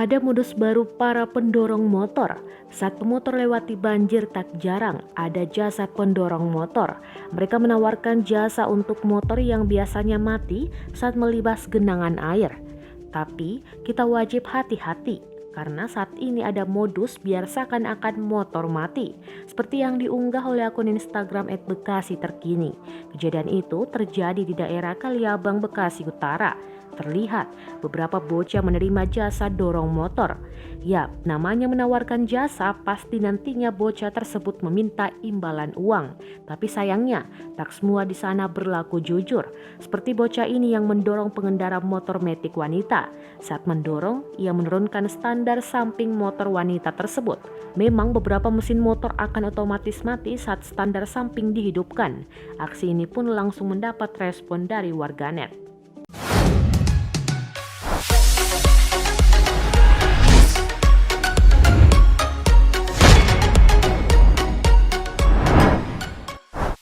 Ada modus baru para pendorong motor. Saat pemotor lewati banjir tak jarang ada jasa pendorong motor. Mereka menawarkan jasa untuk motor yang biasanya mati saat melibas genangan air. Tapi kita wajib hati-hati karena saat ini ada modus biar seakan-akan motor mati. Seperti yang diunggah oleh akun Instagram @bekasi terkini. Kejadian itu terjadi di daerah Kaliabang, Bekasi Utara. Terlihat beberapa bocah menerima jasa dorong motor. Ya, namanya menawarkan jasa, pasti nantinya bocah tersebut meminta imbalan uang. Tapi sayangnya, tak semua di sana berlaku jujur. Seperti bocah ini yang mendorong pengendara motor metik wanita. Saat mendorong, ia menurunkan standar samping motor wanita tersebut. Memang beberapa mesin motor akan otomatis mati saat standar samping dihidupkan. Aksi ini pun langsung mendapat respon dari warganet.